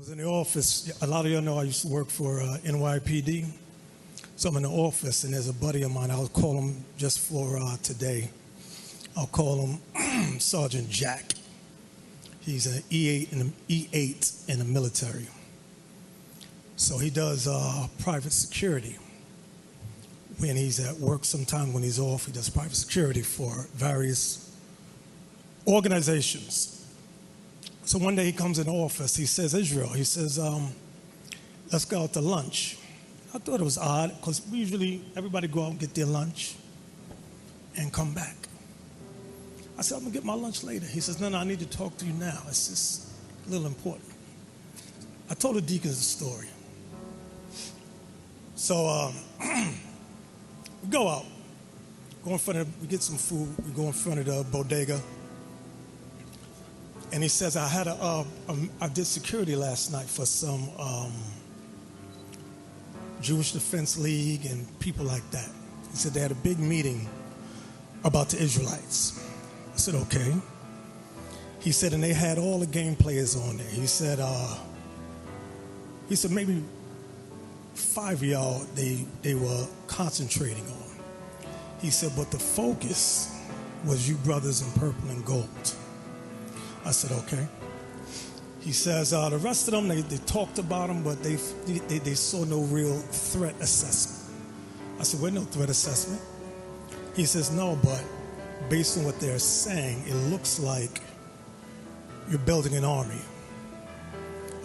was in the office. A lot of y'all know I used to work for NYPD. So I'm in the office, and there's a buddy of mine. I'll call him just for today. I'll call him Sergeant Jack. He's an E8 in the military. So he does private security. When he's at work, sometime when he's off, he does private security for various organizations. So one day he comes in the office, he says, Israel, he says, let's go out to lunch. I thought it was odd, because everybody go out and get their lunch and come back. I said, I'm gonna get my lunch later. He says, no, I need to talk to you now. It's just a little important. I told the deacons the story. So we go out, we get some food, we go in front of the bodega. And he says, I did security last night for some Jewish Defense League and people like that. He said they had a big meeting about the Israelites. I said, okay. He said, and they had all the game players on there. He said maybe 5 of y'all they were concentrating on. He said, but the focus was you brothers in purple and gold. I said, okay. He says, the rest of them, they talked about them, but they saw no real threat assessment. I said, no threat assessment. He says, no, but based on what they're saying, it looks like you're building an army.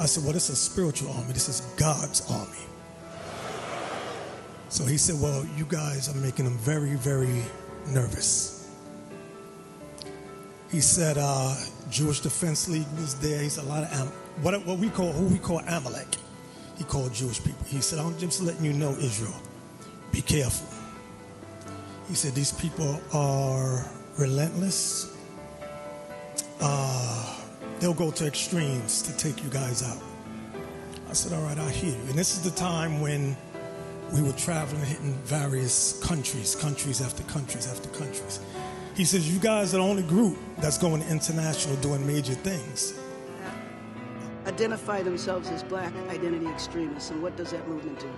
I said, well, this is a spiritual army. This is God's army. So he said, well, you guys are making them very, very nervous. He said, Jewish Defense League was there. He said, a lot of who we call Amalek. He called Jewish people. He said, I'm just letting you know, Israel, be careful. He said, these people are relentless. They'll go to extremes to take you guys out. I said, all right, I hear you. And this is the time when we were traveling, hitting various countries after countries after countries. He says, you guys are the only group that's going international doing major things. Identify themselves as black identity extremists, and what does that movement do?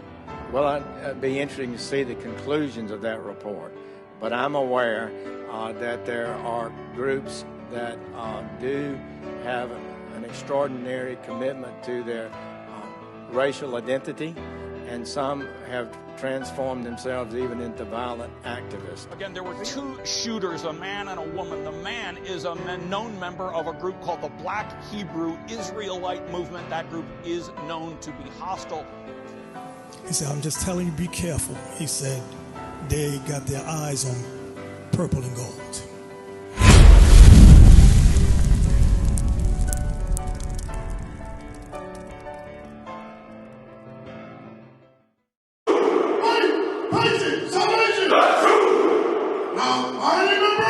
Well, it'd be interesting to see the conclusions of that report. But I'm aware that there are groups that do have an extraordinary commitment to their racial identity, and some have transformed themselves even into violent activists. Again, there were two shooters, a man and a woman. The man is a known member of a group called the Black Hebrew Israelite Movement. That group is known to be hostile. He said, I'm just telling you, be careful. He said, they got their eyes on purple and gold. Salvation! Now, I remember